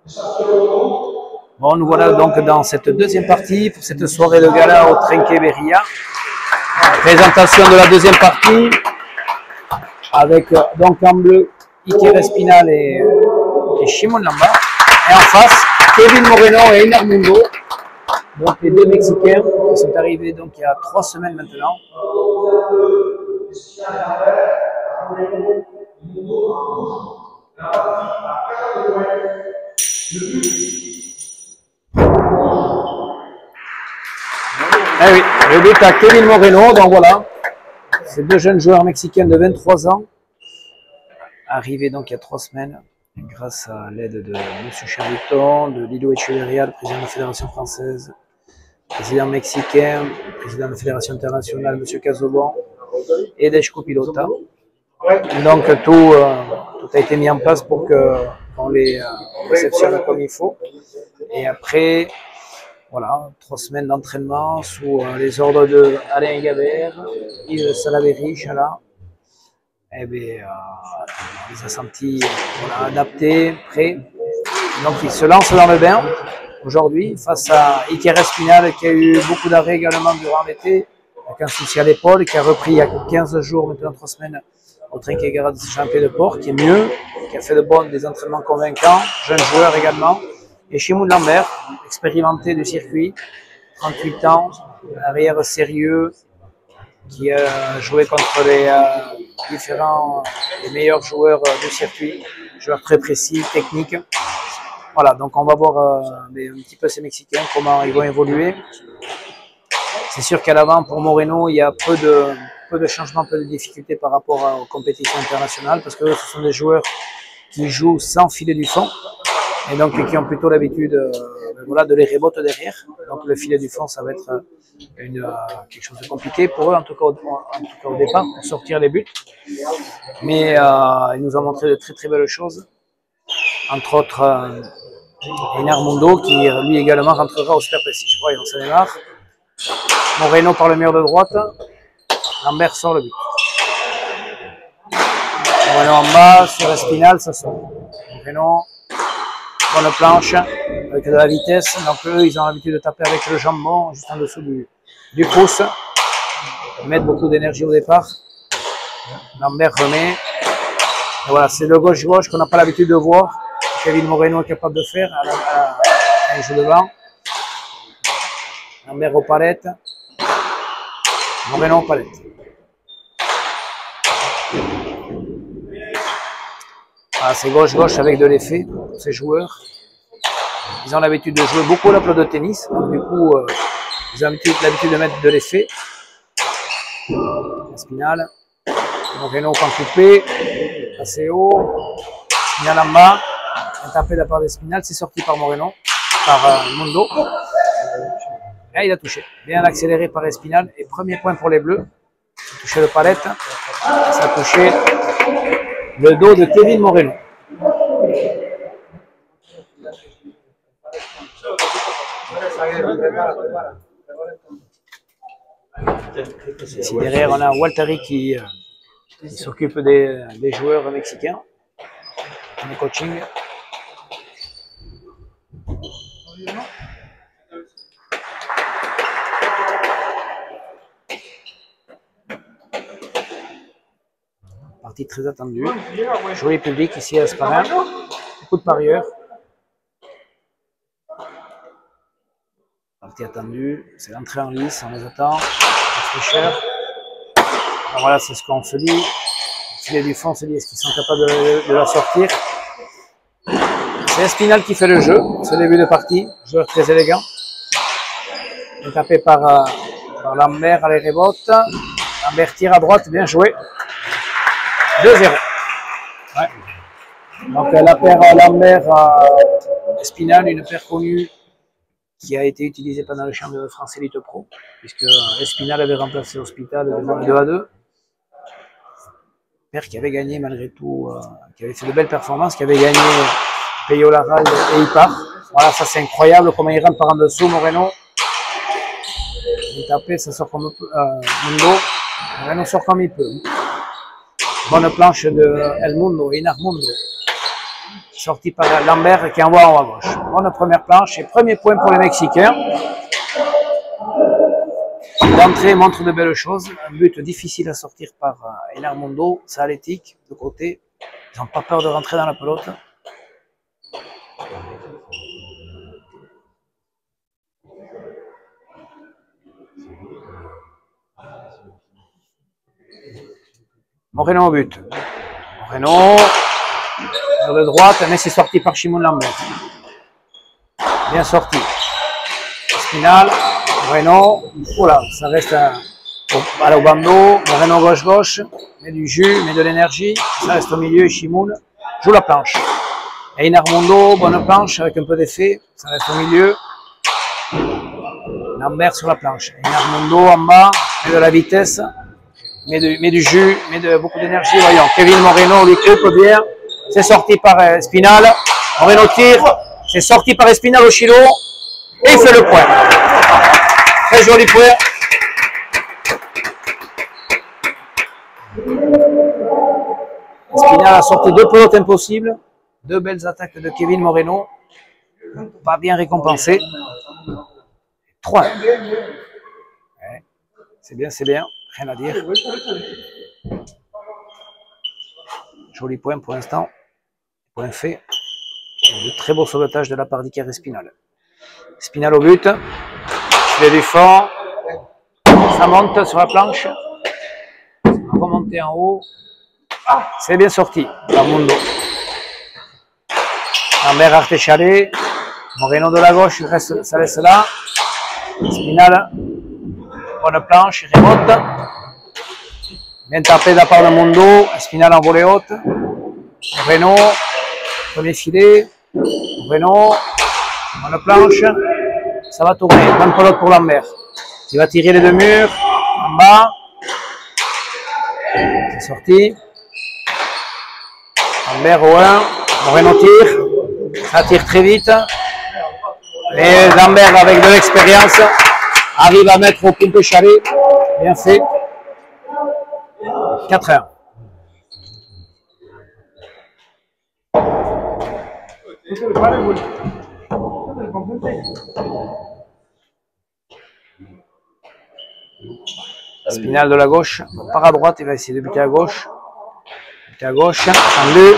Bon, nous voilà donc dans cette deuxième partie, pour cette soirée de gala au Trinquet-Berilla. Présentation de la deuxième partie, avec donc en bleu, Iker Espinal et Shimon Lamba. Et en face, Kevin Moreno et Einar Mundo, donc les deux Mexicains qui sont arrivés donc il y a 3 semaines maintenant. Ah oui, le but à Kevin Moreno, donc voilà, ces deux jeunes joueurs mexicains de 23 ans, arrivés donc il y a 3 semaines, grâce à l'aide de M. Charliton, de Lilo Echeverria, le président de la Fédération française, président mexicain, président de la Fédération internationale, M. Cazoban, et d'Eshko Pilota. Donc tout a été mis en place pour qu'on les réceptionne comme il faut. Et après, voilà, 3 semaines d'entraînement sous les ordres de Alain Gabert, Yves Salaberry, Chala. Eh bien, on les a sentis adaptés, prêts. Donc ils se lancent dans le bain aujourd'hui face à Iker Espinal qui a eu beaucoup d'arrêts également durant l'été, avec un souci à l'épaule, qui a repris il y a 15 jours, maintenant 3 semaines, au Trinquet-Garage de Champion-de-Port, qui est mieux, qui a fait des entraînements convaincants, jeune joueur également. Et Shimon Lambert, expérimenté du circuit, 38 ans, arrière sérieux, qui a joué contre les meilleurs joueurs du circuit, joueurs très précis, techniques. Voilà, donc on va voir un petit peu ces Mexicains, comment ils vont évoluer. C'est sûr qu'à l'avant, pour Moreno, il y a peu de changements, peu de difficultés par rapport aux compétitions internationales, parce que ce sont des joueurs qui jouent sans filet du fond, et donc qui ont plutôt l'habitude de les rebotes derrière. Donc le filet du fond, ça va être quelque chose de compliqué pour eux, en tout cas au départ, pour sortir les buts. Mais ils nous ont montré de très très belles choses, entre autres Einar Mundo, qui lui également rentrera au Super Prestige. Voyons, ça démarre. Moreno par le mur de droite, Lambert sort le but. Moreno en bas, sur Espinal, ça sort. Moreno, bonne planche, avec de la vitesse. Donc eux, ils ont l'habitude de taper avec le jambon, juste en dessous du pouce. Ils mettent beaucoup d'énergie au départ. Lambert remet. Et voilà, c'est le gauche-gauche qu'on n'a pas l'habitude de voir. Kevin Moreno est capable de faire. Il joue devant. Lambert aux palettes. Moreno aux palettes. Voilà, c'est gauche-gauche avec de l'effet pour ces joueurs. Ils ont l'habitude de jouer beaucoup la pelote de tennis. Donc, du coup, ils ont l'habitude de mettre de l'effet. Espinal. Moreno quand coupé. Assez haut. Espinal en bas. Un tapé de la part d'Espinal. C'est sorti par Moreno. Par Mundo. Là, il a touché. Bien accéléré par Espinal. Et premier point pour les Bleus. Ça a touché le palette. Ça a touché le dos de Kevin Moreno. Ici derrière, on a Waltari qui s'occupe des joueurs mexicains. Le coaching. Partie très attendue. Joli public ici à Sparin. Beaucoup de parieurs. Partie attendue. C'est l'entrée en lice. On les attend. Fraîcheur. Voilà, c'est ce qu'on se dit. Filet du fond, on se dit est-ce qu'ils sont capables de la sortir. C'est Espinal qui fait le jeu. Ce début de partie. Joueur très élégant. Il est tapé par Lambert à les rebotes. Lambert tire à droite. Bien joué. 2-0. Ouais. Donc la paire Lambert-Espinal, une paire connue qui a été utilisée pendant le championnat de France Elite Pro, puisque Espinal avait remplacé Hospital de 2-2. Paire qui avait gagné malgré tout, qui avait fait de belles performances, qui avait gagné Peyo Laral et Ipar. Voilà, ça c'est incroyable comment il rentre par en dessous, Moreno. Il est tapé, ça sort comme Mundo. Moreno sort comme il peut. Bonne planche de El Mundo, Einar Mundo. sorti par Lambert qui envoie en haut à gauche. Bonne première planche et premier point pour les Mexicains. L'entrée montre de belles choses. Un but difficile à sortir par Enarmundo, Saaletic, de côté. Ils n'ont pas peur de rentrer dans la pelote. Moreno au but. Moreno, sur de droite, mais c'est sorti par Shimon Lambert. Bien sorti. Spinal, Moreno, voilà, ça reste à Obando, Moreno gauche-gauche, met du jus, met de l'énergie, ça reste au milieu, Shimoun joue la planche. Et Enarmundo, bonne planche avec un peu d'effet, ça reste au milieu. Lambert sur la planche. Enarmundo en bas, met de la vitesse, met du jus, met beaucoup d'énergie. Voyons, Kevin Moreno lui coupe bien. C'est sorti par Espinal. Moreno tire. C'est sorti par Espinal au chilo. Et il fait le point. Très joli point. Espinal a sorti deux pelotes impossibles. Deux belles attaques de Kevin Moreno. Pas bien récompensé. 3. C'est bien, rien à dire. Joli point pour l'instant. Point fait. De très beau sauvetage de la part d'Iker Espinal. Espinal au but. Il fait du fond. Ça monte sur la planche. Remonter en haut. C'est bien sorti. Ramundo. Lambert Artéchalé. Moreno de la gauche, ça laisse là. Espinal. Bonne planche, il remonte. Bien tapé de la part de Mundo. Espinal en volée haute. Moreno. Premier filet. Moreno. Bonne planche. Ça va tourner. Bonne pelote pour Lambert. Il va tirer les deux murs. En bas. C'est sorti. Lambert au 1. Moreno tire. Ça tire très vite. Et Lambert, avec de l'expérience, arrive à mettre au pompe chalet. Bien fait. 4-1. Spinal de la gauche, part à droite, il va essayer de buter à gauche. Buter à gauche, en deux.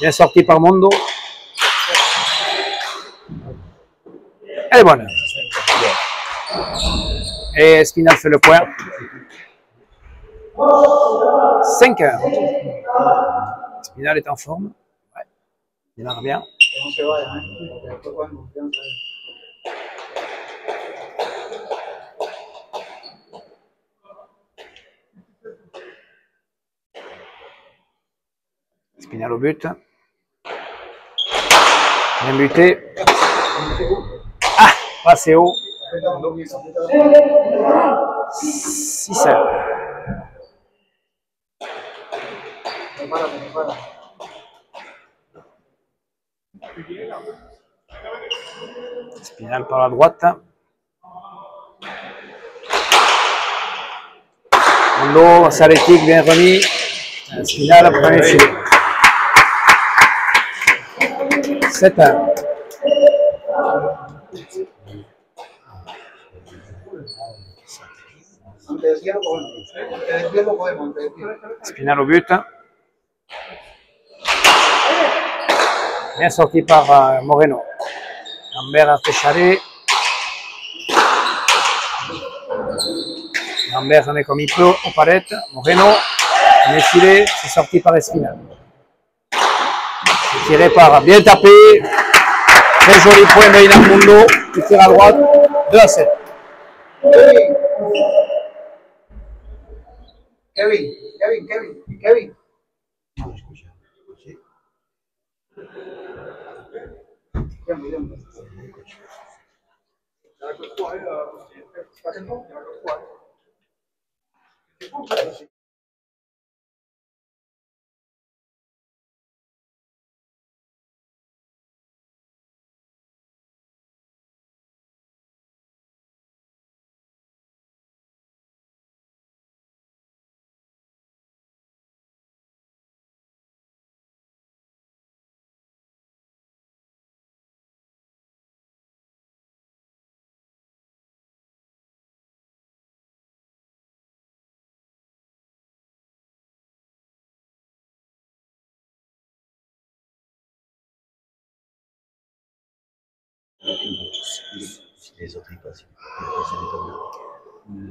Bien sorti par Mondo. Elle est bonne. Et Spinal fait le point. 5-1. Spinal est en forme. Ouais. Il marche bien. Spinal au but. Bien buté. Ah, pas assez haut. 6-1. Spinal par la droite. Mondo, Saaletic bien remis. Spinal, premier filet. 7-1. Spinal au but. Bien sorti par Moreno. Lambert Artéchalé. Lambert en est comme il peut aux palettes. Moreno. On est filé. C'est sorti par Espinal. C'est tiré par. Bien tapé. Très joli point de Enarmundo. Il tire à droite. 2-7. Kevin.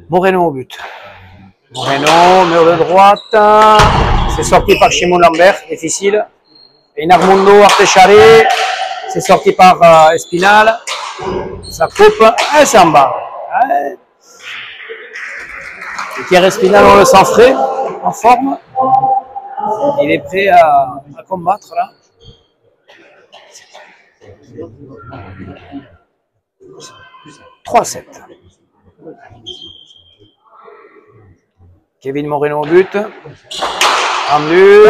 Moreno au but. Moreno, mur de droite. C'est sorti par Shimon Lambert, difficile. Inarmundo, Artechare. C'est sorti par Espinal. Ça coupe. Et c'est en bas. Pierre Espinal, on le sent frais, en forme. Il est prêt à combattre là. « 3-7. Kevin Moreno au but. Tendu.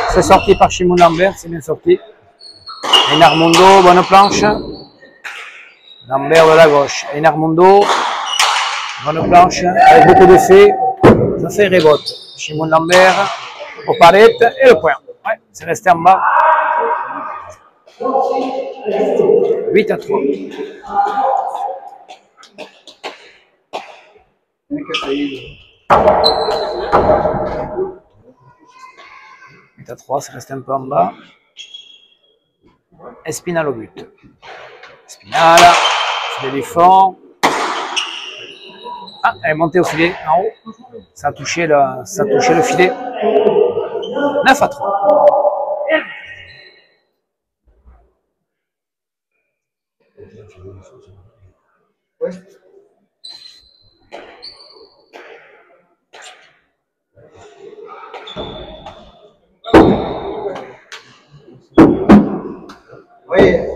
C'est sorti par Shimon Lambert, c'est bien sorti. Inarmundo, bonne planche. Lambert de la gauche. Inarmundo, bonne planche, avec beaucoup d'effets. Ça fait rebote. Shimon Lambert, au palette et le point. Ouais, c'est resté en bas. 8-3. 8-3, c'est resté un peu en bas. Espinal au but. Espinal, filet du fond. Ah, elle est montée au filet, en haut. Ça a touché le filet. 9-3. Oye,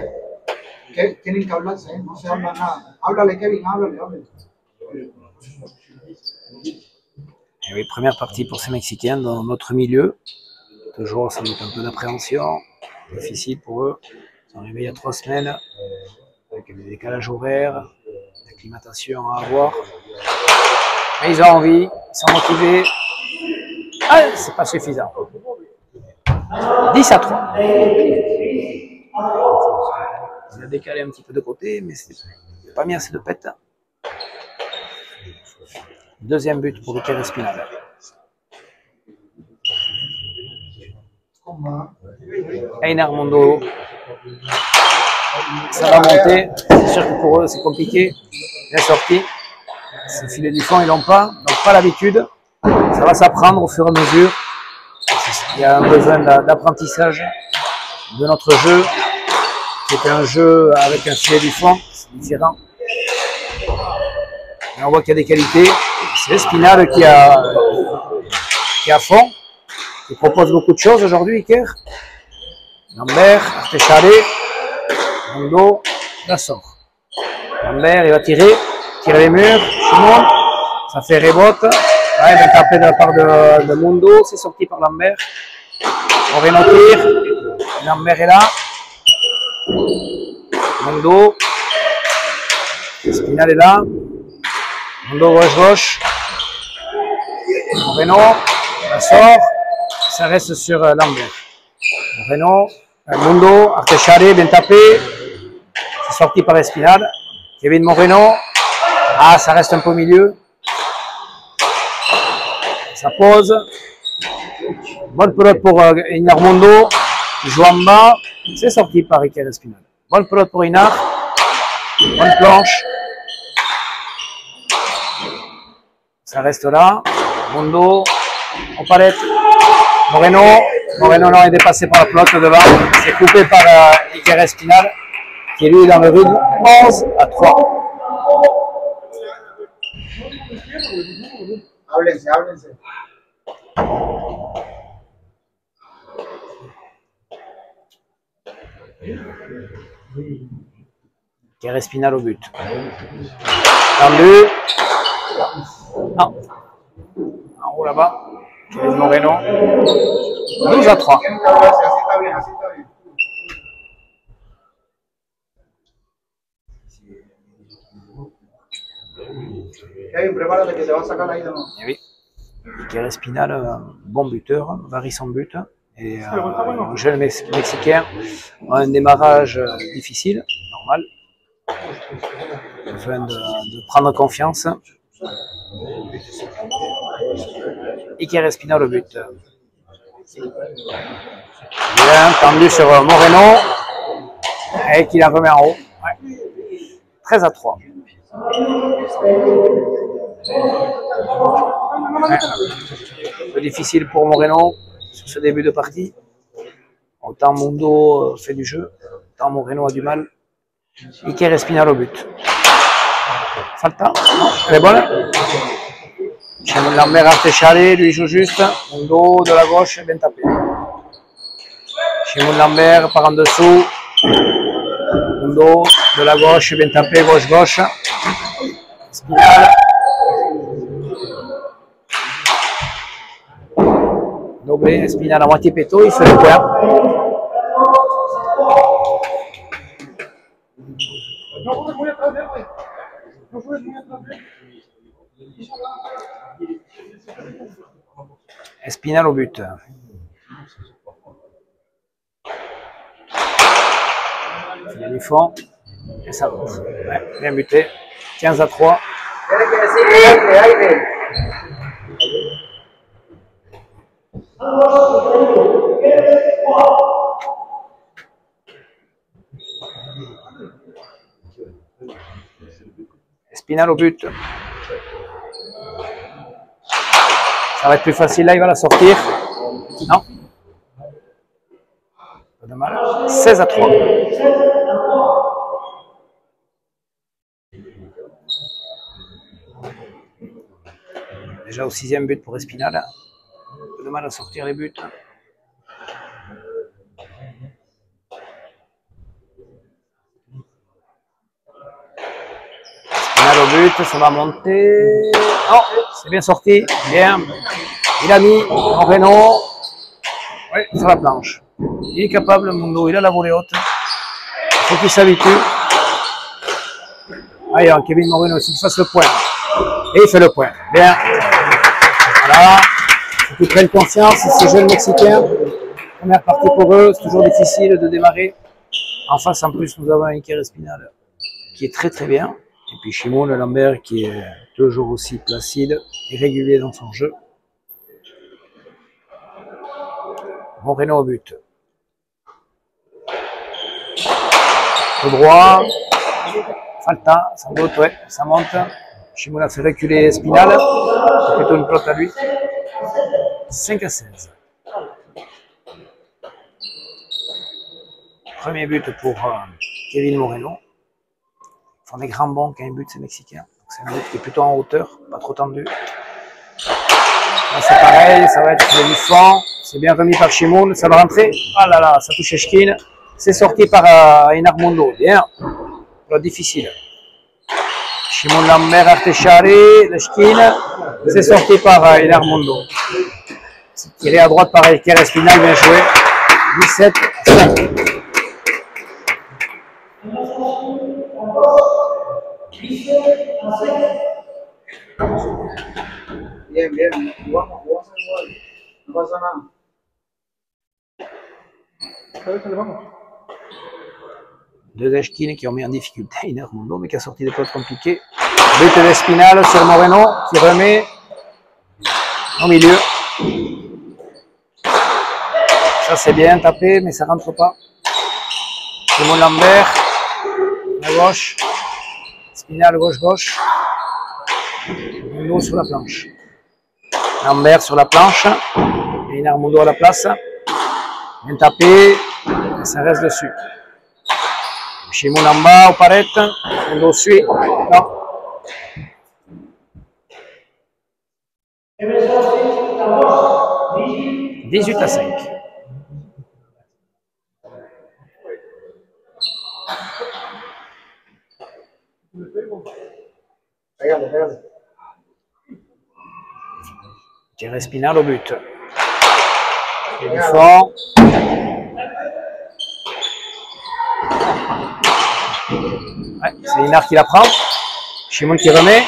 tienen que hablarse, ¿eh? No se habla nada. Háblale, Kevin, háblale. Et oui, première partie pour ces Mexicains dans notre milieu. Toujours sans doute un peu d'appréhension. Difficile pour eux. Ils sont arrivés il y a 3 semaines. Avec des décalages horaires, d'acclimatation à avoir. Mais ils ont envie, ils sont motivés. Ah, c'est pas suffisant. 10-3. Il a décalé un petit peu de côté, mais c'est pas mis assez de pète. Deuxième but pour Pierre Espinal. Inarmundo. Ça va monter. C'est sûr que pour eux, c'est compliqué. Bien sorti. Ce filet du fond, ils l'ont pas. Donc, pas l'habitude. Ça va s'apprendre au fur et à mesure. Il y a un besoin d'apprentissage de notre jeu. C'est un jeu avec un filet du fond. C'est différent. Et on voit qu'il y a des qualités. C'est Espinal qui est à fond. Il propose beaucoup de choses aujourd'hui, Iker. Lambert, Artechare, Mondo, la sort. Lambert, il va tirer les murs, Shimon, ça fait rebote. Ouais, bien tapé de la part de Mondo, c'est sorti par Lambert. Moreno tire, Lambert est là. Mondo, Espinal est là. Mondo gauche. Moreno, la sort. Ça reste sur Lambert. Moreno, Mondo, Artechare, bien tapé. C'est sorti par Espinal. Kevin Moreno. Ah, ça reste un peu au milieu. Ça pose. Bonne pelote pour Inarmundo. Il joue en bas. C'est sorti par Iker Espinal. Bonne pelote pour Inar. Bonne planche. Ça reste là. Mondo. En palette. Moreno non, est dépassé par la pelote devant. C'est coupé par Iker Espinal, qui lui est dans le rythme 11-3. Háblense. Iker Espinal au but. Tendu. Ah. En haut là-bas. Kevin Moreno. 12-3. Kevin, prepárate que te va a sacar ahí de nuevo. Et oui. Iker Espinal, bon buteur, varie son but. Et un jeune Mexicain a un démarrage difficile, normal. Besoin de prendre confiance. Iker Espinal au but. Bien tendu sur Moreno et qui la remet en haut. Ouais. 13-3. Ouais. Un peu difficile pour Moreno sur ce début de partie. Autant Mundo fait du jeu, autant Moreno a du mal. Iker Espinal au but. Falta, non, elle est bonne. Shimon Lambert Artechale, lui joue juste. Mundo de la gauche, bien tapé. Shimon Lambert par en dessous. Mundo de la gauche, bien tapé, gauche-gauche. Espinal. Doblé, Espinal à moitié péto, il fait le point. Espinal au but. Il y a du fond. Et ça va. Ouais, bien buté. 15-3. Espinal au but. Ça va être plus facile là, il va la sortir. Non. Pas de mal. 16-3. Déjà au 6e but pour Espinal. Pas de mal à sortir les buts. Espinal au but, ça va monter. Oh, c'est bien sorti. Bien. Il a mis Moreno. Oui, sur la planche. Il est capable, Mundo, il a la volée haute. Il faut qu'il s'habitue. Allez, Kevin Moreno, il faut qu'il fasse le point. Et il fait le point. Bien. Voilà. Il faut qu'ils prennent confiance, ces jeunes Mexicains. Première partie pour eux, c'est toujours difficile de démarrer. En face, en plus, nous avons un Iker Espinal qui est très très bien. Et puis Shimon Lambert qui est toujours aussi placide et régulier dans son jeu. Moreno au but. Tout droit. Falta, sans doute, ouais, ça monte. Shimon a fait reculer Espinal. C'est plutôt une pelote à lui. 5-16. Premier but pour Kevin Moreno. Ils font des grands bonds quand un but, c'est mexicain. C'est un but qui est plutôt en hauteur, pas trop tendu. Là, c'est pareil, ça va être du fond. C'est bien remis par Shimon, ça va rentrer. Ah là là, ça touche Eshkin. C'est sorti par Einar Mundo. Bien. Pas difficile. Shimon Lambert Artechale, Eshkin. C'est sorti par Einar Mundo. C'est tiré à droite par Iker Espinal, bien joué. 17-5. Bien, bien. Jugamos igual. No pasa nada. Deux Eshkin qui ont mis en difficulté Einar Mundo, mais qui a sorti des pelotes compliquées. But d'Espinal sur Moreno, qui remet au milieu. Ça c'est bien tapé, mais ça rentre pas. Shimon Lambert, à gauche. Espinal gauche-gauche. Mundo sur la planche. Lambert sur la planche. Einar Mundo à la place. Bien tapé. Ça reste dessus. Shimon en bas, au parette. Mundo suit. Non. « 18-5. Pégale. Iker Espinal au but. Et du fond. Ouais, c'est Einar qui la prend. Shimon qui remet.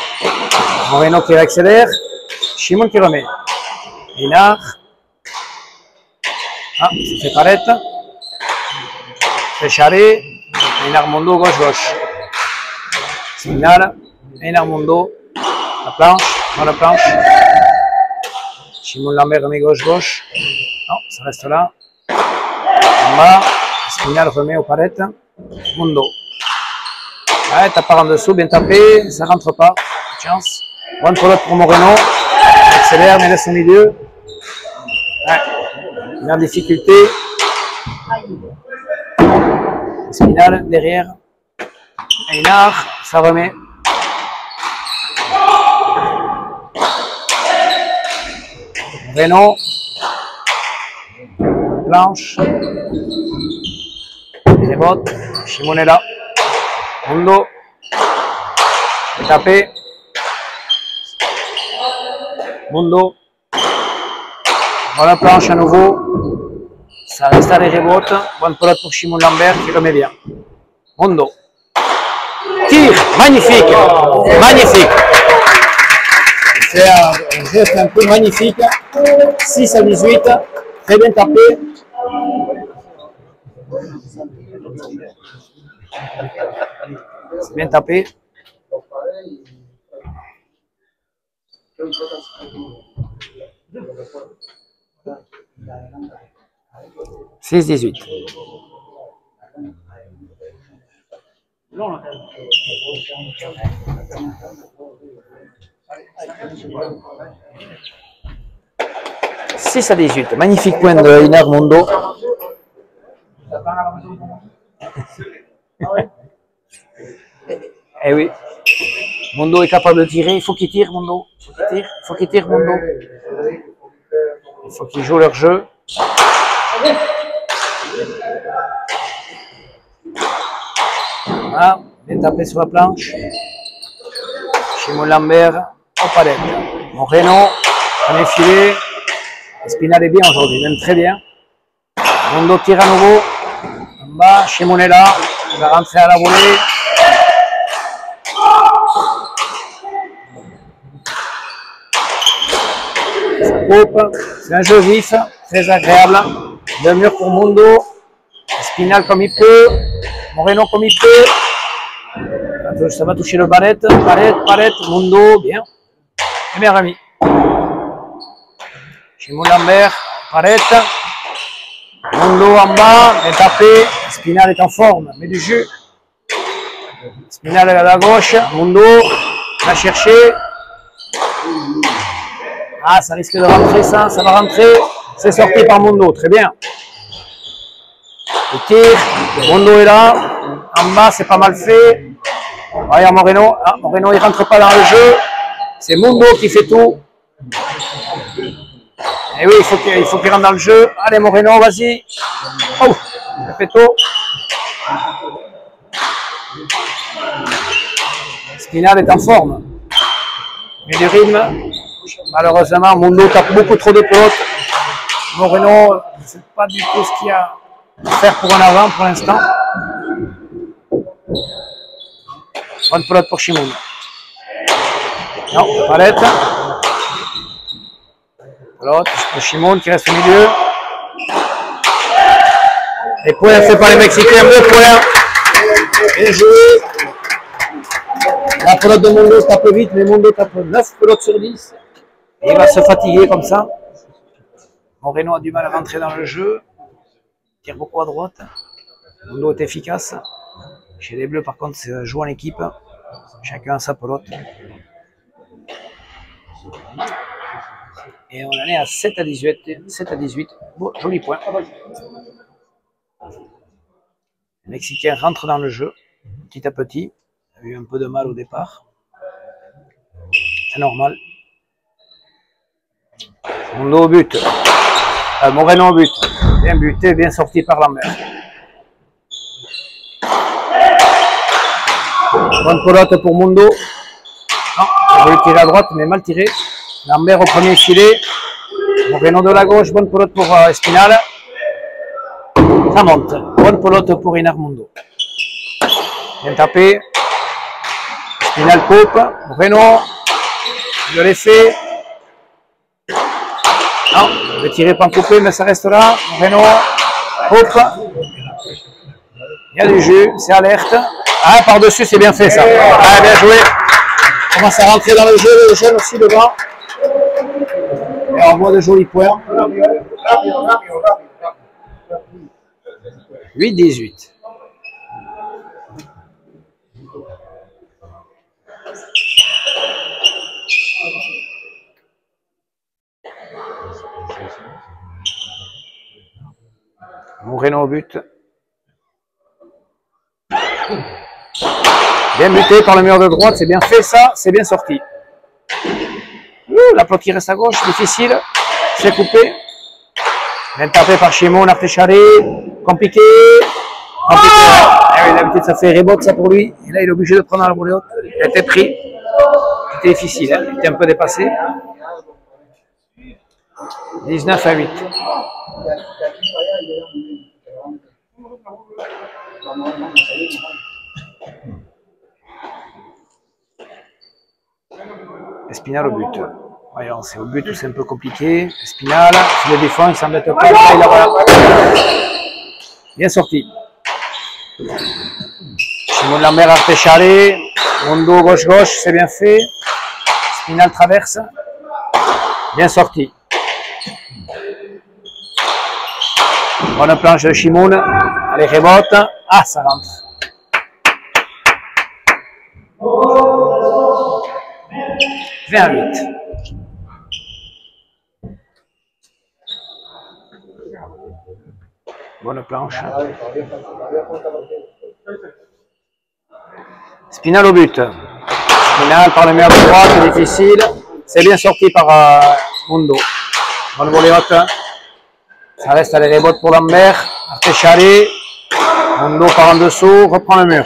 Moreno qui accélère. Shimon qui remet. Einar. Ah, ça fait parette. Artechale. Einar Mundo gauche-gauche. Espinal. Einar Mundo. La planche. Dans la planche. Shimon Lambert remet gauche-gauche. Non, ça reste là. En bas. Espinal remet au parette. Mundo. Ouais, tape par en dessous, bien tapé, ça rentre pas. Chance. Bonne pelote pour Moreno. Accélère, mais laisse au milieu. Ouais. Il est en difficulté. Espinal derrière. Einar, ça remet. Moreno. Planche. Les bottes. Shimon est là. Mundo. Tapé. Mundo. Voilà la planche à nouveau. Ça reste à les rebotes. Bonne pelote pour Shimon Lambert qui remet bien. Mundo. Tire. Magnifique. Magnifique. C'est un geste un peu magnifique. 6-18. Très bien tapé. C'est bien tapé. « 6-18. » 6-18. Magnifique point de Einar Mundo. Eh oui. Mundo est capable de tirer. Il faut qu'il tire, Mundo. Il faut qu'il tire, Mundo. Il faut qu'ils jouent leur jeu. Voilà. Bien tapé sur la planche. Shimon Lambert. Au palette. Moreno. On est filé. Espinal est bien aujourd'hui, même très bien. Mundo tire à nouveau. En bas. Shimon est là. Il va rentrer à la volée. C'est un jeu vif, très agréable. Le mur pour Mundo. Espinal comme il peut. Moreno comme il peut. Ça va toucher le palette. Palette. Mundo, bien. Et bien remis. Shimon Lambert. Palette. Mundo en bas. Bien tapé. Espinal est en forme. Met du jus. Espinal est à la gauche. Mundo va chercher. Ah, ça risque de rentrer, ça va rentrer. C'est sorti par Mundo, très bien. Il tire, Mundo est là. En bas, c'est pas mal fait. Regarde Moreno. Ah, Moreno, il rentre pas dans le jeu. C'est Mundo qui fait tout. Et oui, il faut qu'il rentre dans le jeu. Allez, Moreno, vas-y. Oh, Peto. Espinal est en forme. Mais du rythme. Malheureusement, Mundo tape beaucoup trop de pelotes. Moreno, c'est pas du tout ce qu'il y a à faire pour en avant pour l'instant. Bonne pelote pour Shimon. Non, palette. Pelote pour Shimon qui reste au milieu. Les points faits par les Mexicains, 2 points. Bien joué. La pelote de Mundo tape vite, mais Mundo tape 9 pelotes sur 10. Et il va se fatiguer comme ça. Moreno a du mal à rentrer dans le jeu. Il tire beaucoup à droite. Mundo est efficace. Chez les Bleus, par contre, c'est joue en équipe. Chacun a sa pelote. Et on en est à 7-18. 7-18. Bon, joli point. Les Mexicains rentrent dans le jeu, petit à petit. Il a eu un peu de mal au départ. C'est normal. Mundo au but. Moreno au but. Bien buté, bien sorti par Lambert. Bonne pelote pour Mundo. Non, il voulait tirer à droite, mais mal tiré. Lambert au premier filet. Moreno de la gauche. Bonne pelote pour Espinal. Ça monte. Bonne pelote pour Einar Mundo. Bien tapé. Espinal coupe. Moreno. De l'effet. Non, il veut tirer pas coupé, mais ça reste là. Moreno. Coupe. Il y a du jus. C'est alerte. Ah, par-dessus, c'est bien fait ça. Ah, bien joué. On commence à rentrer dans le jeu. Le jeune aussi devant. Et on voit de jolis points. 8-18. Moreno au but. Bien buté par le mur de droite, c'est bien fait ça, c'est bien sorti. La pelote qui reste à gauche, difficile, c'est coupé. Bien tapé par Shimon Artechari, compliqué. Ah oui, d'habitude ça fait rebote ça pour lui, et là il est obligé de prendre la volée haute. Il a été pris, c'était difficile, hein. Il était un peu dépassé. 19-8. Espinal au but. Voyons, c'est au but où c'est un peu compliqué. Espinal, il le défend, il s'embête pas. Il a... Bien sorti. Simon Lambert Artechari. Mondo gauche-gauche, c'est bien fait. Espinal traverse. Bien sorti. Bonne planche de Shimoun. Allez, rebote. Ah, ça rentre. « 28. Bonne planche. Spinal au but. Spinal par le mur de droite, c'est difficile. C'est bien sorti par Mondo. Bonne volée haute. Ça reste à les rebotes pour Lambert. Artechari. Mondo par en dessous, reprend le mur.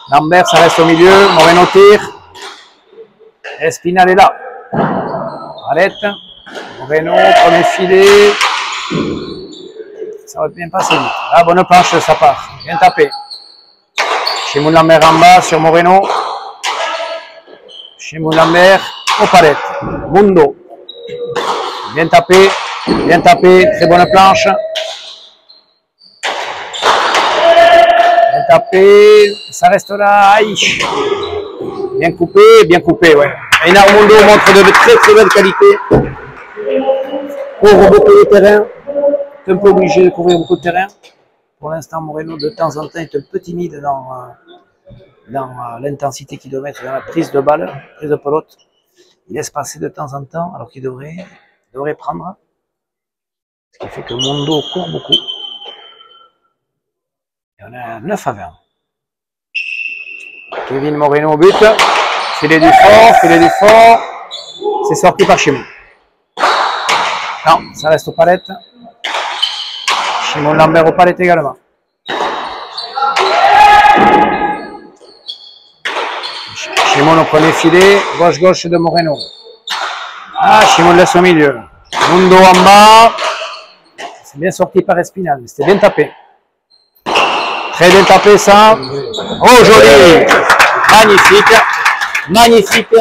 Lambert, ça reste au milieu. Moreno tire. Espinal est là. Arrête. Moreno, premier filet. Ça va bien passer vite. Ah, bonne planche de sa part. Bien tapé. Shimon Lambert en bas sur Moreno. Shimon Lambert au palette. Mondo. Bien tapé. Bien tapé. Très bonne planche. Bien tapé. Ça reste là. Aïe. Bien coupé, ouais. Einar Mondo montre de très belles qualités. Couvre beaucoup de terrain. Un peu obligé de couvrir beaucoup de terrain. Pour l'instant, Moreno, de temps en temps, est un peu timide dans l'intensité qu'il doit mettre dans la prise de balle, prise de pelote. Il laisse passer de temps en temps, alors qu'il devrait prendre. Ce qui fait que Mondo court beaucoup. Et on a 9-20. Kevin Moreno au but. Filet du fort. C'est sorti par Shimon. Non, ça reste aux palettes. Shimon Lambert aux palettes également. Shimon au premier filet. Gauche de Moreno. Ah, Shimon laisse au milieu. Mondo en bas. C'est bien sorti par Espinal, mais c'était bien tapé. Très bien tapé ça. Oh, joli. Magnifique.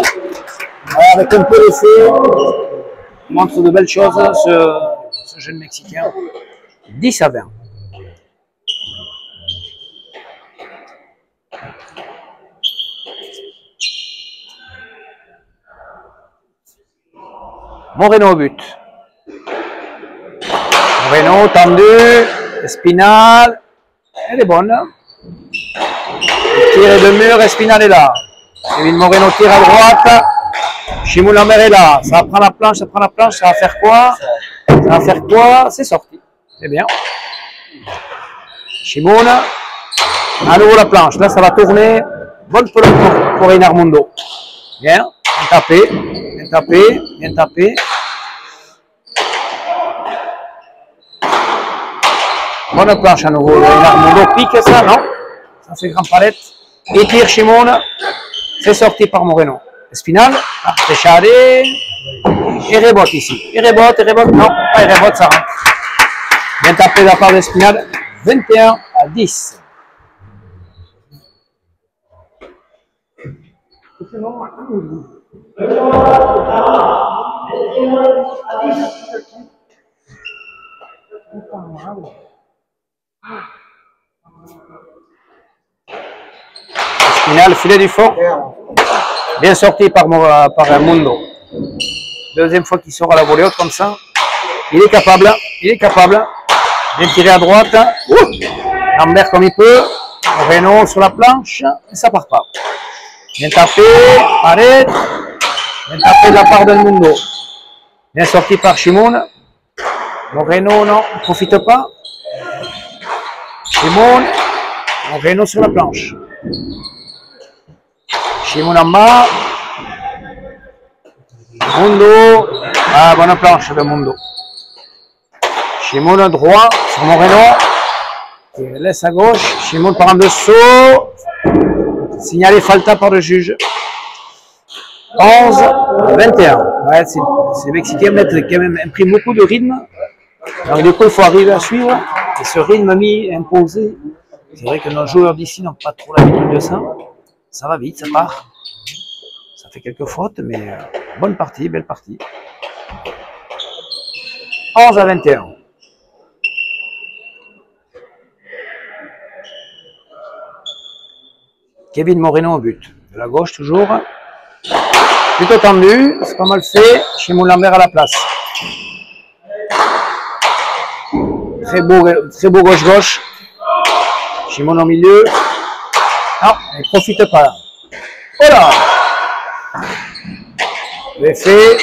Avec un peu d'effet. Il montre de belles choses, ce jeune Mexicain. 10-20. Moreno au but. Moreno tendu. Espinal. Elle est bonne. Tire de mur, Espinal est là. Kevin Moreno tire à droite. Shimon Lambert est là. Ça prend la planche. Ça va faire quoi? C'est sorti. C'est bien. Shimon. À nouveau la planche. Là, ça va tourner. Bonne pelote pour Einar Mondo. Bien. Bien tapé. Bonne planche à nouveau. Einar Mondo pique ça, non? Ça fait grand palette. Et tire Shimon. C'est sorti par Moreno. Espinal, Artechari. Et rebote ici. Et rebote. Non, pas rebote, ça rentre. Bien tapé de la part d'Espinal. 21-10. Espinal, filet du fond. Bien sorti par Mondo. Deuxième fois qu'il sort à la volée haute comme ça. Il est capable. Bien tiré à droite. Lambert comme il peut. Moreno sur la planche. Et ça part pas. Bien tapé. Arrête. Bien tapé de la part de Mondo. Bien sorti par Shimon. Moreno, non, ne profite pas. Shimoun, Moreno sur la planche. Shimoun en bas. Mundo. Ah, bonne planche de Mundo. Shimoun droit sur Moreno. Qui laisse à gauche. Shimoun par en dessous. Signalé Falta par le juge. 11-21. Ouais, c'est Mexicain qui a même imprime beaucoup de rythme. Donc du coup, il faut arriver à suivre. Et ce rythme mis imposé, c'est vrai que nos joueurs d'ici n'ont pas trop l'habitude de ça. Ça va vite, ça part. Ça fait quelques fautes, mais bonne partie, belle partie. 11-21. Kevin Moreno au but. De la gauche toujours. Plutôt tendu, c'est pas mal fait. Shimoun Lambert à la place. Très beau gauche-gauche. Shimoun au milieu. Non, il ne profite pas. Oh là! L'effet.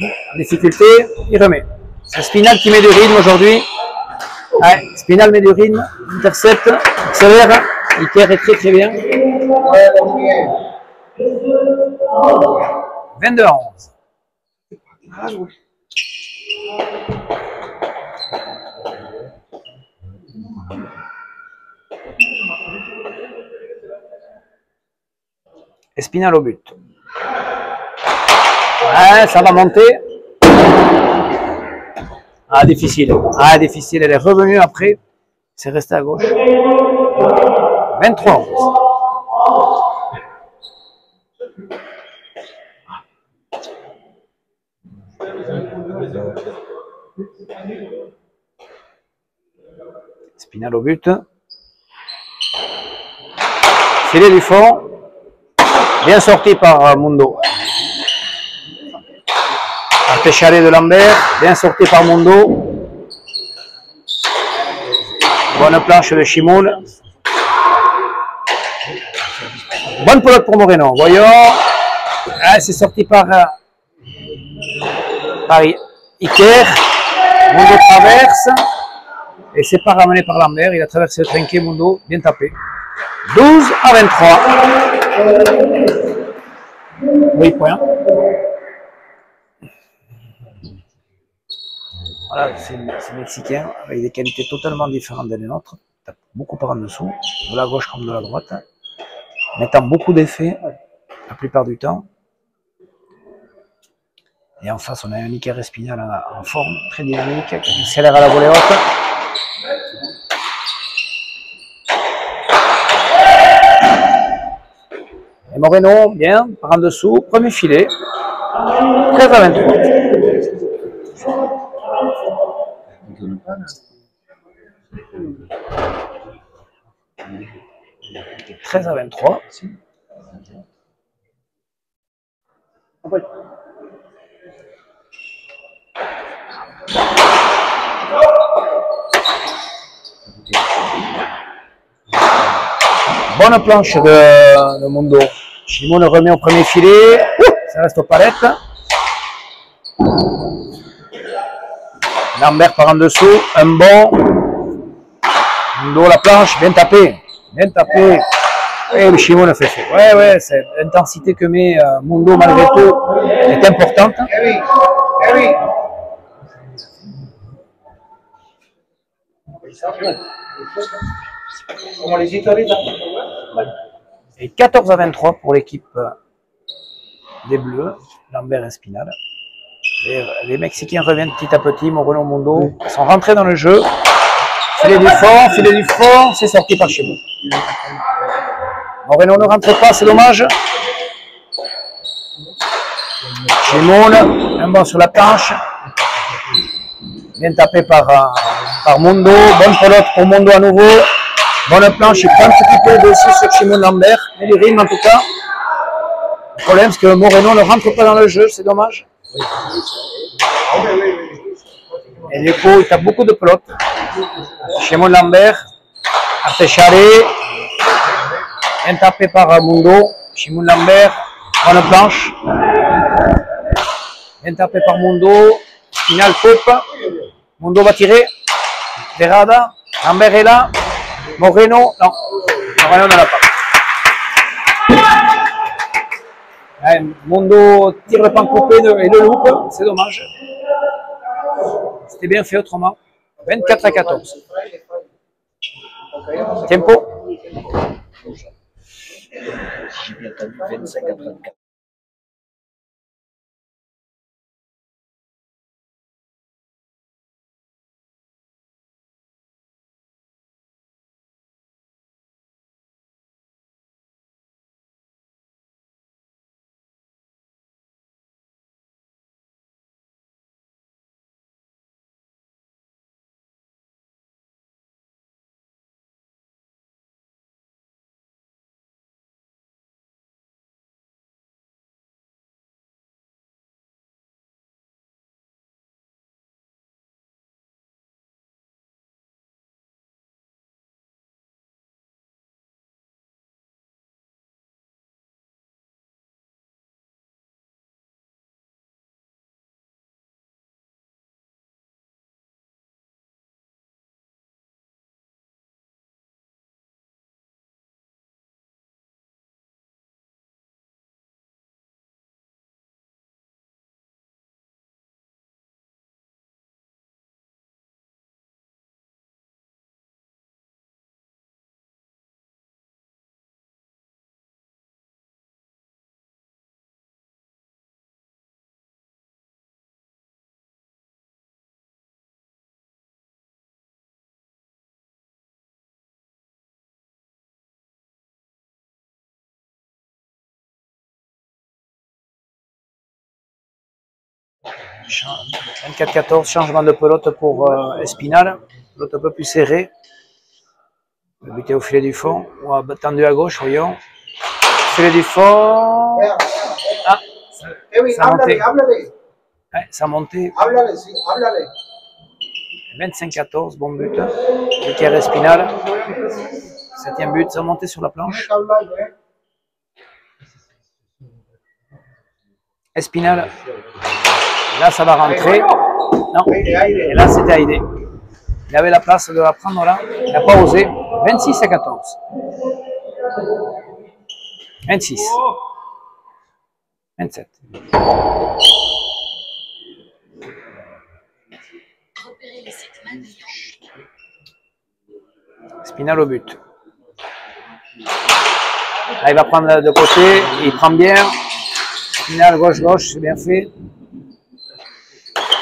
En difficulté, il remet. C'est Spinal qui met du rythme aujourd'hui. Ouais, Spinal met du rythme, intercepte, accélère. Iker est très bien. 22-11. Espinal au but. Ouais, ça va monter. Ah, difficile. Ah, difficile. Elle est revenue après. C'est resté à gauche. 23-11. Spinal au but. Filet du fond. Bien sorti par Mundo. Artecharé de Lambert. Bien sorti par Mundo. Bonne planche de Shimoun. Bonne pelote pour Moreno. Voyons. Ah, c'est sorti par Iker. Mundo traverse. Et c'est pas ramené par Lambert. Il a traversé le trinquet. Mundo, bien tapé. 12-23. 8 points. Voilà, c'est Mexicain avec des qualités totalement différentes des nôtres. Il tape beaucoup par en dessous, de la gauche comme de la droite, mettant beaucoup d'effets la plupart du temps. Et en face, on a un Iker Espinal en forme, très dynamique, qui accélère à la volée haute. Et Moreno, bien, par en dessous, premier filet, 13-23. 13-23. Bonne planche de Mundo. Shimoun remet au premier filet. Ça reste aux palettes. Lambert par en dessous. Un bon. Mundo la planche. Bien tapé. Bien tapé. Et le Shimoun a fait faux. Ouais, c'est l'intensité que met Mundo malgré tout est importante. Et 14-23 pour l'équipe des Bleus, Lambert et Spinal. Les Mexicains reviennent petit à petit, Moreno, Mundo sont rentrés dans le jeu. Filet du fond, c'est sorti par Shimoun. Moreno ne rentre pas, c'est dommage. Shimoun, un bon sur la planche. Bien tapé par Mundo. Bonne pelote pour Mundo à nouveau. Bonne planche, il prend un petit peu dessus sur Shimoun Lambert. Mais il rime en tout cas. Le problème, c'est que Moreno ne rentre pas dans le jeu, c'est dommage. Et du coup, il tape beaucoup de pelotes. Shimoun Lambert. Artecharé. Bien tapé par Mundo. Shimoun Lambert. Bonne planche. Bien tapé par Mundo. Final coupe. Mundo va tirer. Derrada. Lambert est là. Moreno. Non. Moreno ne l'a pas. Mundo tire le pan coupé et le loupe. C'est dommage. C'était bien fait autrement. 24-14. Tempo. J'ai bien entendu 25-34. Cha- 24-14, changement de pelote pour Espinal. Pelote un peu plus serrée. Le but est au filet du fond. Ou tendu à gauche, voyons. Filet du fond. Ah, Kevin, ça a monté. háblale. Ouais, ça a monté. Háblale, sí, háblale. 25-14, bon but. Vicaire Espinal. 7e but, ça a monté sur la planche. Espinal. Là, ça va rentrer. Non. Et là, c'était Haïdé. Il avait la place de la prendre là. Il n'a pas osé. 26-14. 26. 27. Espinal au but. Là, il va prendre de côté. Il prend bien. Espinal gauche-gauche, c'est bien fait.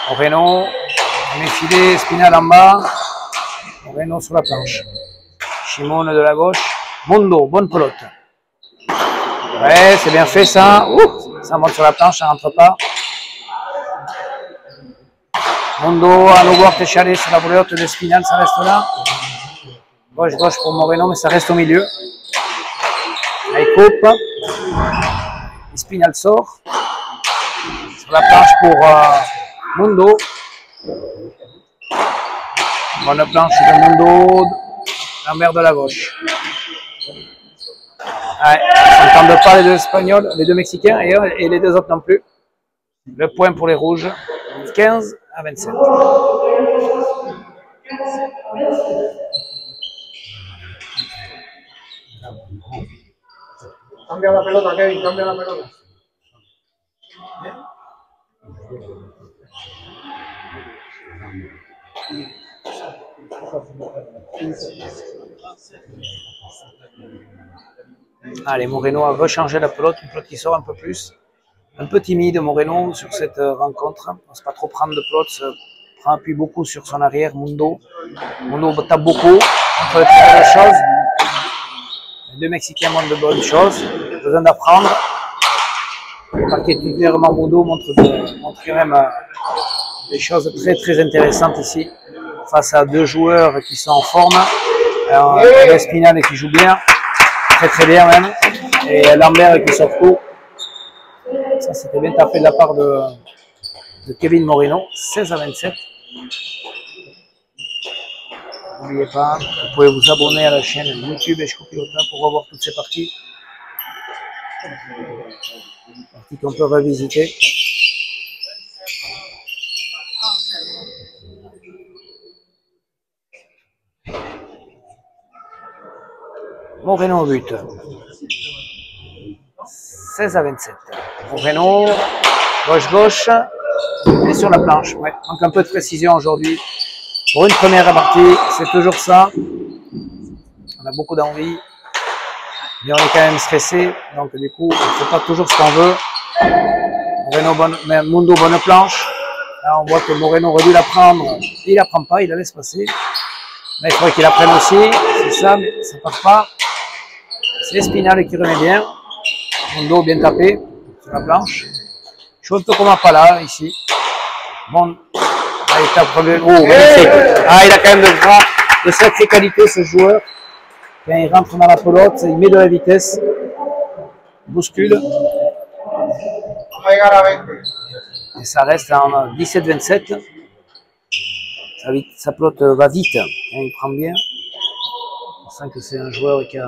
Moreno. Méfilé. Espinal en bas. Moreno sur la planche. Chimone de la gauche. Mundo, bonne pelote. Ouais, c'est bien fait ça. Ouh, ça monte sur la planche, ça rentre pas. Mundo à nouveau échalé sur la pelote d'Espinal, ça reste là. Gauche pour Moreno, mais ça reste au milieu. Là, il coupe. Espinal sort. Sur la planche pour Mundo. Bonne planche de Mundo. Lambert de la gauche. Ouais, ils n'entendent pas les deux Espagnols, les deux Mexicains et les deux autres non plus. Le point pour les rouges. 15-27. Cambia la pelota, Kevin, cambia la pelota. Allez, Moreno veut changer la pelote, une pelote qui sort un peu plus. Un peu timide, Moreno, sur cette rencontre. On ne se pas trop prendre de pelote, prend appui beaucoup sur son arrière, Mundo. Mundo tape beaucoup, entre les petites choses. Les deux Mexicains montrent de bonnes choses, besoin d'apprendre. Particulièrement Mundo montre quand même des choses très très intéressantes ici, face à deux joueurs qui sont en forme. Espinal qui joue bien, très très bien même, et Lambert qui sort coup. Ça c'était bien tapé de la part de Kevin Moreno, 16-27. N'oubliez pas, vous pouvez vous abonner à la chaîne YouTube Escopilota pour revoir toutes ces parties. Parties qu'on peut revisiter. Moreno au but. 16 à 27. Moreno, gauche-gauche, et sur la planche. Ouais, manque un peu de précision aujourd'hui. Pour une première partie, c'est toujours ça. On a beaucoup d'envie, mais on est quand même stressé. Donc du coup, on ne fait pas toujours ce qu'on veut. Moreno, Mundo, bonne planche. Là, on voit que Moreno aurait dû la prendre. Il la prend pas, il la laisse passer. Là, il faudrait qu'il la prenne aussi. C'est ça, mais ça passe pas. C'est Espinal qui remet bien. Mundo bien tapé sur la planche. Je vois un peu comme un pala ici. Bon, là, il tape premier. Oh, magnifique. Ah, il a quand même de sacrée qualité ce joueur. Quand il rentre dans la pelote, il met de la vitesse. Il bouscule. Et ça reste en 17-27. Sa pelote va vite. Il prend bien. On sent que c'est un joueur qui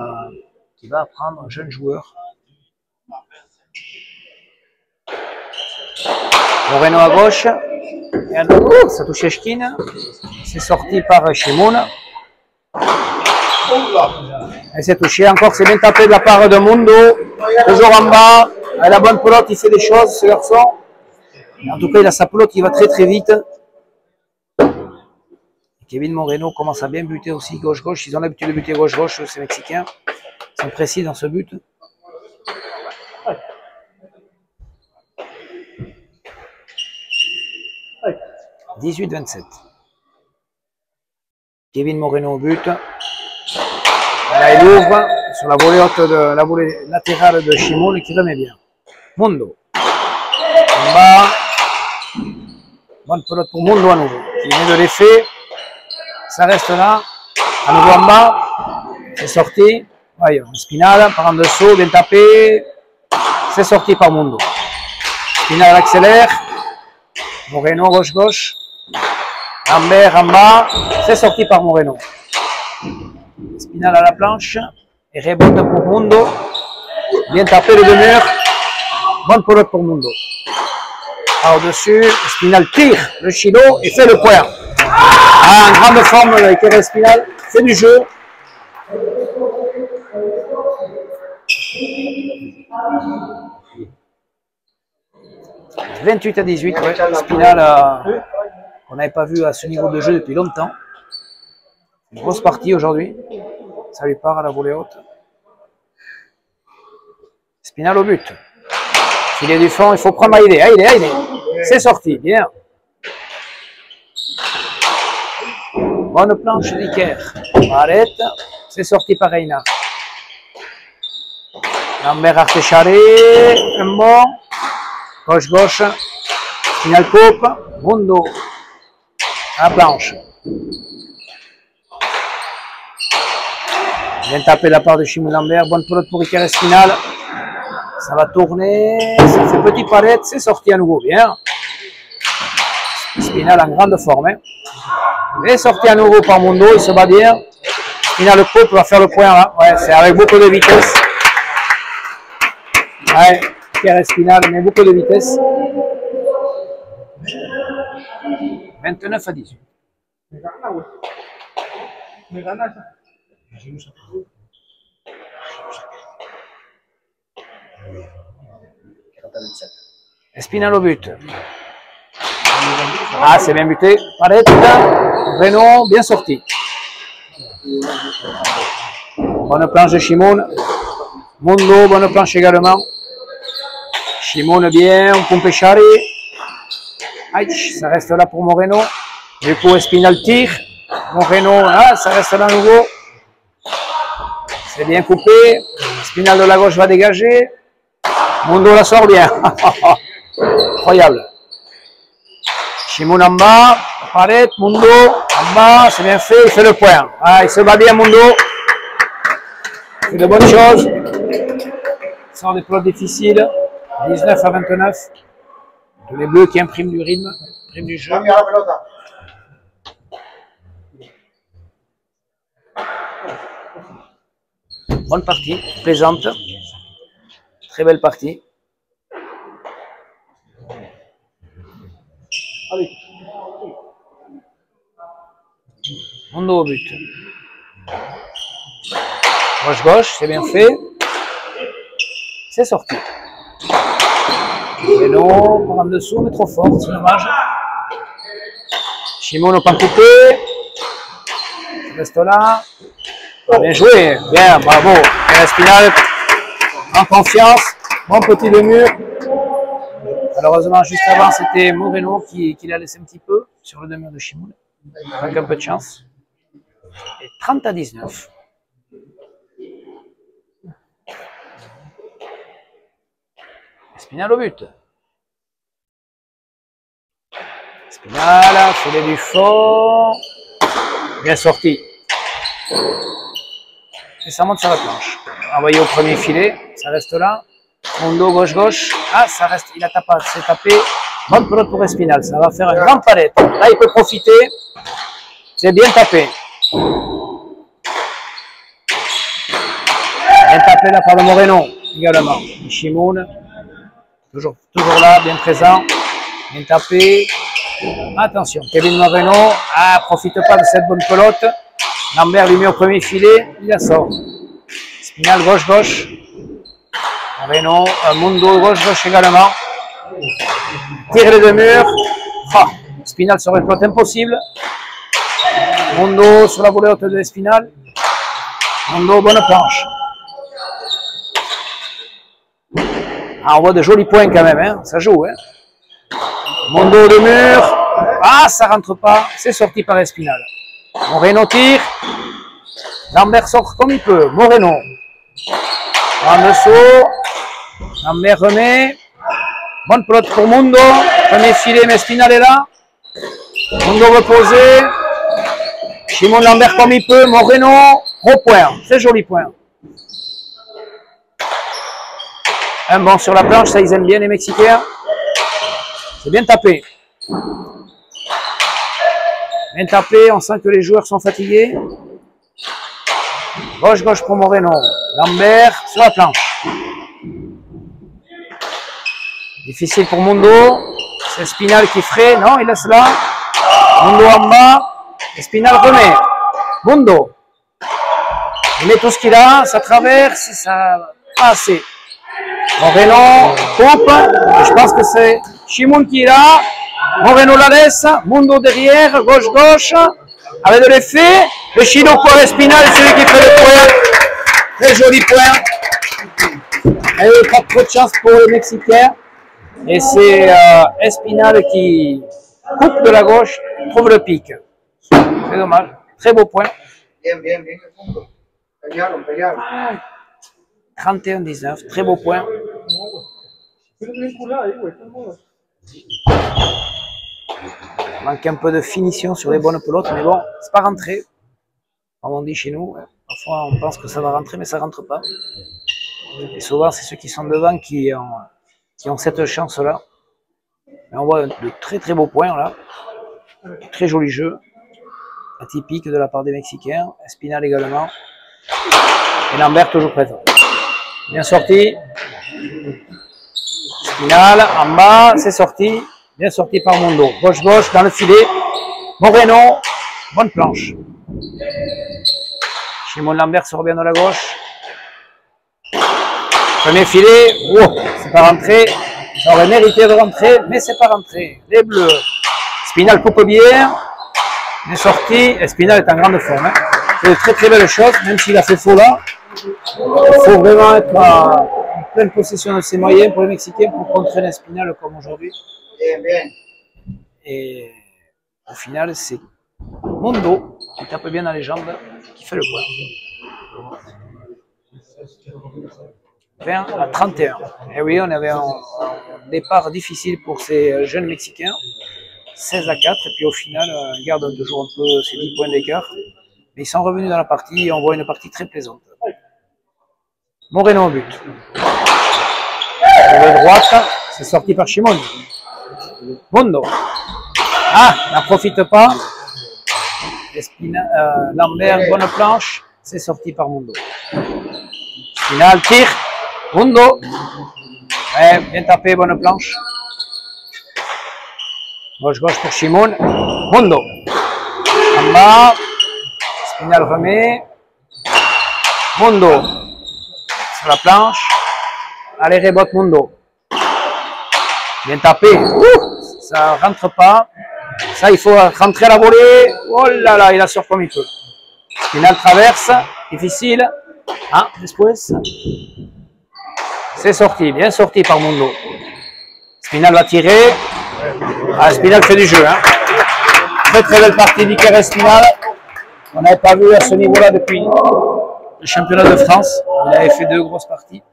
va apprendre, un jeune joueur. Moreno à gauche. Et oh, ça touche Eshkin. C'est sorti par Shimoun. Et c'est touché. Encore, c'est bien tapé de la part de Mundo. Toujours en bas. À la bonne pelote, il fait des choses, ce garçon. En tout cas, il a sa pelote qui va très très vite. Kevin Moreno commence à bien buter aussi gauche-gauche. Ils ont l'habitude de buter gauche-gauche, ces Mexicains. Ils sont précis dans ce but. « 18-27. Kevin Moreno au but. Là, il ouvre sur la volée haute de la volée latérale de Shimoun qui remet bien. Mundo. En bas. Bonne pelote pour Mundo à nouveau. Qui met de l'effet. Ça reste là. À nouveau en bas. C'est sorti. Voyons. Espinal par en dessous. Bien tapé. C'est sorti par Mundo. Espinal accélère. Moreno gauche-gauche. Lambert en bas. C'est sorti par Moreno. Espinal à la planche. Et rebote pour Mundo. Bien tapé les deux murs. Bonne pelote pour Mundo. Au-dessus, Espinal tire le chilo et fait le point. Ah, en grande forme, avec Espinal. C'est du jeu. « 28-18, ouais. Espinal, qu'on n'avait pas vu à ce niveau de jeu depuis longtemps. Une grosse partie aujourd'hui. Ça lui part à la volée haute. Espinal au but. Filet du fond, il faut prendre Haïdé. Haïdé. C'est sorti, bien. Bonne planche d'Iker. Arrête. C'est sorti par Reina. Lambert Artecharé. Un bon. Gauche-gauche. Espinal coupe. Mundo. À la planche. Bien tapé de la part de Shimoun Lambert. Bonne pelote pour Iker Espinal. Ça va tourner. Ça fait petit palette. C'est sorti à nouveau. Bien. Espinal en grande forme. Hein. Et sorti à nouveau par Mundo. Il se bat bien. Espinal le coupe. Va faire le point là. Ouais, c'est avec beaucoup de vitesse. Ouais. Iker Espinal, mais beaucoup de vitesse. 29-18. Espinal au but. Ah, c'est bien buté. Palette. Renault, bien sorti. Bonne planche de Shimoun. Mundo, bonne planche également. Shimoun bien, Pompechari. Aïe, ça reste là pour Moreno. Du coup, Espinal tire. Moreno, là, ça reste là à nouveau. C'est bien coupé. Espinal de la gauche va dégager. Mundo la sort bien. Incroyable. Shimoun en bas. Arrête, Mundo en bas. C'est bien fait, il fait le point. Ah, il se bat bien, Mundo. Il fait de bonnes choses. Il sort des pelotes difficiles. 19-29. Tous les bleus qui impriment du rythme, impriment du jeu. Bonne partie, plaisante. Très belle partie. Mundo au but. Gauche-gauche, c'est bien fait. C'est sorti. Moreno par en dessous, mais trop fort, c'est dommage. Shimon au pas coupé. Reste là. Bien joué, bien, bravo. Et Espinal, en confiance. Bon petit de mur. Malheureusement, juste avant, c'était Moreno qui l'a laissé un petit peu sur le demi-mur de Shimon. Avec un peu de chance. Et 30-19. Espinal au but. Espinal, filet du fond. Bien sorti. Et ça monte sur la planche. Envoyé au premier filet, ça reste là. Mundo gauche-gauche. Ah, ça reste, il a tapé, c'est tapé. Bonne pelote pour Espinal, ça va faire un grand palette. Là, il peut profiter. C'est bien tapé. Bien tapé là par le Moreno également. Shimon, toujours là, bien présent. Bien tapé. Attention, Kevin Moreno. Ah, profite pas de cette bonne pelote. Lambert lui met au premier filet, il la sort. Espinal gauche-gauche. Moreno, Mundo gauche-gauche également. Tire les deux murs. Ah, Espinal sur une pelote impossible. Mundo sur la volée haute de Espinal. Mundo, bonne planche. Ah, on voit de jolis points quand même, hein. Ça joue. Hein. Mundo de mur. Ah, ça rentre pas. C'est sorti par Espinal. Moreno tire. Lambert sort comme il peut. Moreno. En dessous. Lambert remet. Bonne pelote pour Mundo. Premier filet, mais Espinal est là. Mundo reposé. Shimon Lambert comme il peut. Moreno. Gros point. Très joli point. Un bon sur la planche. Ça, ils aiment bien les Mexicains. C'est bien tapé. Bien tapé, on sent que les joueurs sont fatigués. Gauche-gauche pour Moreno. Lambert sur la planche. Difficile pour Mundo. C'est Espinal qui ferait. Non, il laisse là. Mundo en bas. Espinal remet. Mundo. Il met tout ce qu'il a. Ça traverse. Ça pas assez. Moreno coupe. Je pense que c'est Shimon qui est là. Moreno la laisse, Mundo derrière, gauche-gauche, avec de l'effet, le chino pour Espinal, celui qui fait le point, très joli point, et pas trop de chance pour les Mexicains, et c'est Espinal qui coupe de la gauche, trouve le pic, c'est dommage, très beau point, Bien, bien, bien. Pelearon, pelearon. 31-19, très beau point. Manque un peu de finition sur les bonnes pelotes, mais bon, c'est pas rentré. Comme on dit chez nous, parfois on pense que ça va rentrer, mais ça rentre pas. Et souvent, c'est ceux qui sont devant qui ont cette chance-là. Mais on voit de très très beaux points là. Très joli jeu. Atypique de la part des Mexicains. Espinal également. Et Lambert toujours présent. Bien sorti. Espinal en bas, c'est sorti. Bien sorti par Mundo. Gauche-gauche dans le filet. Moreno, bonne planche. Shimon Lambert sort bien de la gauche. Premier filet. Oh, c'est pas rentré. Ça aurait mérité de rentrer, mais c'est pas rentré. Les bleus. Espinal coupe bien. Bien sorti. Espinal est en grande forme. Hein. C'est de très très belles choses, même s'il a fait faux là. Il faut vraiment être en pleine possession de ses moyens pour les Mexicains pour contrer l'Espinal comme aujourd'hui. Bien, bien. Et au final, c'est Mundo qui tape bien dans les jambes, qui fait le point. 20-31. Et oui, on avait un départ difficile pour ces jeunes Mexicains. 16-4, et puis au final, ils gardent toujours un peu ces 10 points d'écart. Mais ils sont revenus dans la partie et on voit une partie très plaisante. Moreno au but. De droite, c'est sorti par Shimon. Mundo. Ah, n'en profite pas. Lambert, bonne planche. C'est sorti par Mundo. Final, tire. Mundo. Ouais, bien tapé, bonne planche. Gauche-gauche pour Shimon. Mundo. En bas. Espinal remet. Mondo. Sur la planche. Allez, rebote Mondo. Bien tapé. Ça rentre pas. Ça, il faut rentrer à la volée. Oh là là, il a sur comme il peut. Spinal traverse. Difficile. Ah, después. C'est sorti. Bien sorti par Mondo. Spinal va tirer. Ah, Spinal fait du jeu. Hein. Très très belle partie d'Iker Spinal. On n'avait pas vu à ce niveau-là depuis le championnat de France. Il avait fait 2 grosses parties.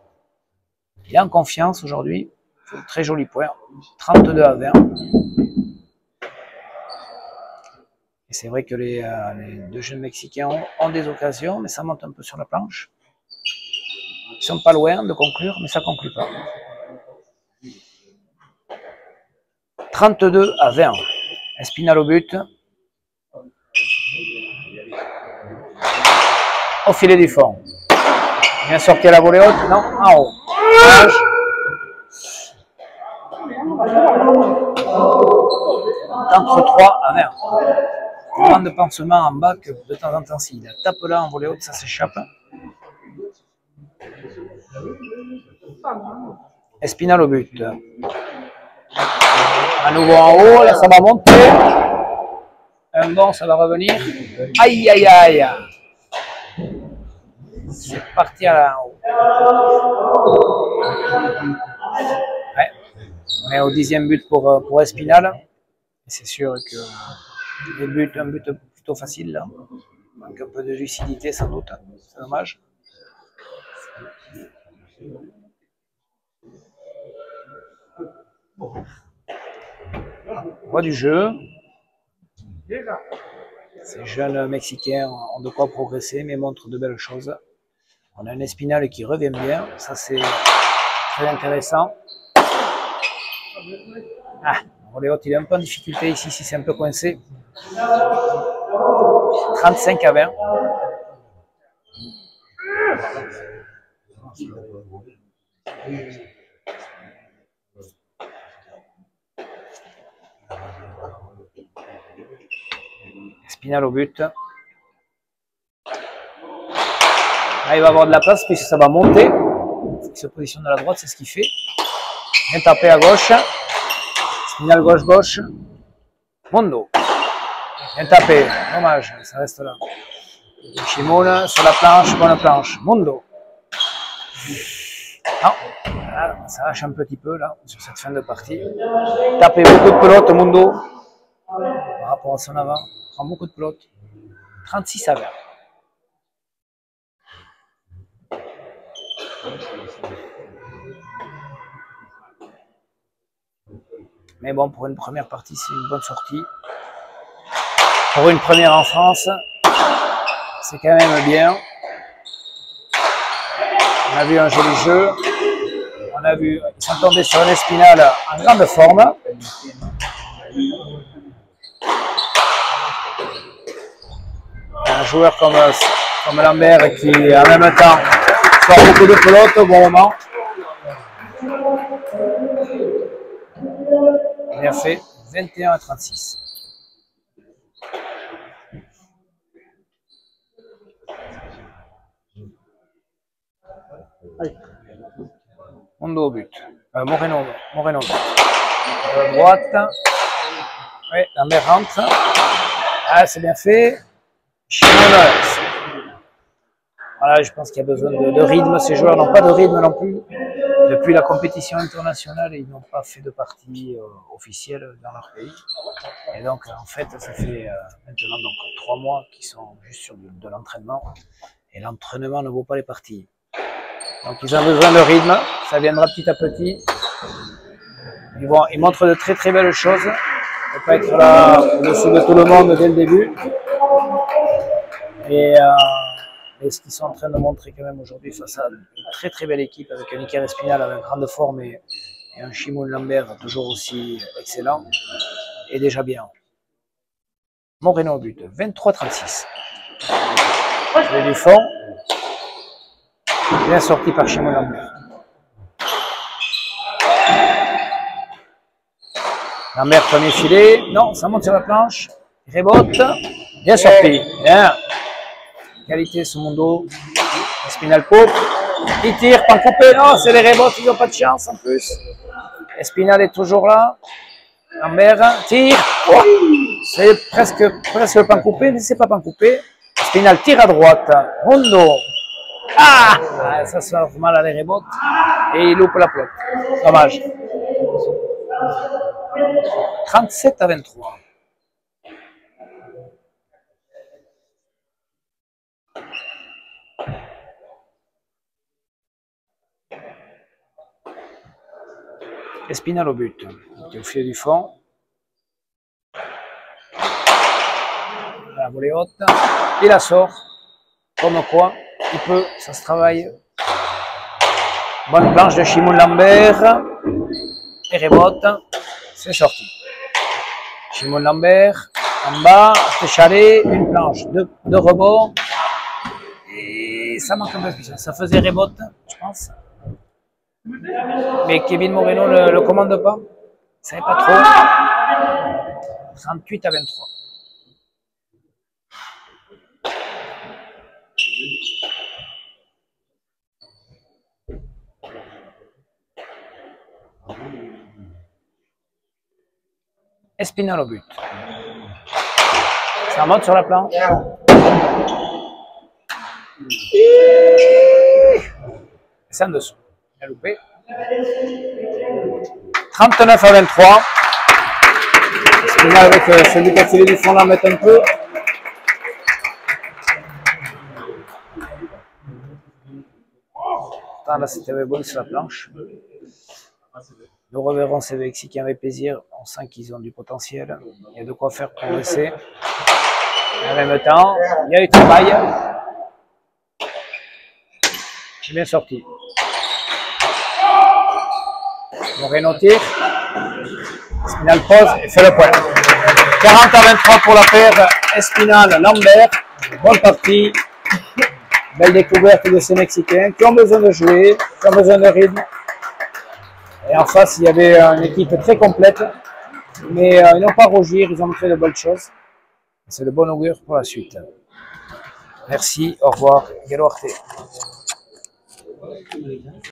Il est en confiance aujourd'hui. Très joli point. 32 à 20. Et c'est vrai que les 2 jeunes Mexicains ont des occasions, mais ça monte un peu sur la planche. Ils sont pas loin de conclure, mais ça ne conclut pas. 32 à 20. Espinal au but. Au filet du fond. Bien sorti à la volée haute. Non, en haut. Entre 3 à 20. Moment de pansement en bas que de temps en temps, s'il tape là en volée haute, ça s'échappe. Espinal au but. À nouveau en haut, là ça va monter. Un bon, ça va revenir. Aïe aïe aïe. C'est parti à la haut. Ouais. On est au 10e but pour Espinal. C'est sûr que un but plutôt facile là. Donc un peu de lucidité sans doute. C'est dommage. On voit du jeu. Ces jeunes Mexicains ont de quoi progresser, mais montrent de belles choses. On a un Espinal qui revient bien. Ça, c'est très intéressant. Ah, Roléot, il est un peu en difficulté ici, si c'est un peu coincé. 35 à 20. Espinal au but. Là, il va avoir de la place puisque ça va monter. Il se positionne à la droite, c'est ce qu'il fait. Bien tapé à gauche. Espinal gauche-gauche. Mondo. Bien tapé. Dommage, ça reste là. Shimon sur la planche, bonne planche. Mondo. Non, là, ça lâche un petit peu là, sur cette fin de partie. Tapé beaucoup de pelote, Mondo. Par rapport à son avant. Prend beaucoup de pelote. 36 à 20. Mais bon, pour une première partie, c'est une bonne sortie. Pour une première en France, c'est quand même bien. On a vu un joli jeu. On a vu, ils sont tombés sur un Espinal en grande forme. Un joueur comme Lambert qui, en même temps, sort beaucoup de pelote au bon moment. Bien fait, 21 à 36. Mondo au but. Moreno au but. À droite. Oui, Lambert rentre. Ah, c'est bien fait. Shimon. Voilà, je pense qu'il y a besoin de rythme. Ces joueurs n'ont pas de rythme non plus. Depuis la compétition internationale, ils n'ont pas fait de partie officielle dans leur pays. Et donc, en fait, ça fait maintenant donc 3 mois qu'ils sont juste sur de l'entraînement. Et l'entraînement ne vaut pas les parties. Donc, ils ont besoin de rythme. Ça viendra petit à petit. Ils montrent de très très belles choses. Ne pas être là au-dessus de tout le monde dès le début. Et ce qu'ils sont en train de montrer quand même aujourd'hui face à une très très belle équipe avec un Iker Espinal avec grande forme et un Shimon Lambert toujours aussi excellent, et déjà bien. Moreno au but, 23-36. Le du fond, bien sorti par Shimon Lambert. Lambert, premier filet, non, ça monte sur la planche, rebote, bien sorti, bien. Qualité ce Mondo. Espinal coupe. Il tire, pas coupé. Non, c'est les rebotes, ils n'ont pas de chance en plus. Espinal est toujours là. Lambert tire. Oh, c'est presque le pan coupé, mais c'est pas pan coupé. Espinal tire à droite. Rondo. Ah, ça sort mal à les rebotes. Et il loupe la pelote. Dommage. 37-23. Espinal au but. Au filet du fond. La volée haute. Il la sort. Comme quoi, il peut, ça se travaille. Bonne planche de Shimon Lambert. Et rebote. C'est sorti. Shimon Lambert. En bas. Técharé. Une planche. Deux rebonds. Et ça manque un peu de puissance. Ça faisait rebote, je pense. Mais Kevin Moreno ne le commande pas. Il ne savait pas trop. 38-23. Espinal au but. Ça monte sur la planche. C'est en dessous. Il a loupé. 39-23. Espinal avec celui qui a filé du fond là, mettre un peu. Là, c'était bon sur la planche. Nous reverrons ces Mexicains avec plaisir. On sent qu'ils ont du potentiel. Il y a de quoi faire progresser. Et en même temps, il y a du travail. C'est bien sorti. Moreno tire. Espinal pose et fait le point. 40-23 pour la paire Espinal-Lambert. Bonne partie. Belle découverte de ces Mexicains qui ont besoin de jouer, qui ont besoin de rythme. Et en face, il y avait une équipe très complète. Mais ils n'ont pas rougir, ils ont fait de bonnes choses. C'est de bon augure pour la suite. Merci, au revoir. Gelo Arte.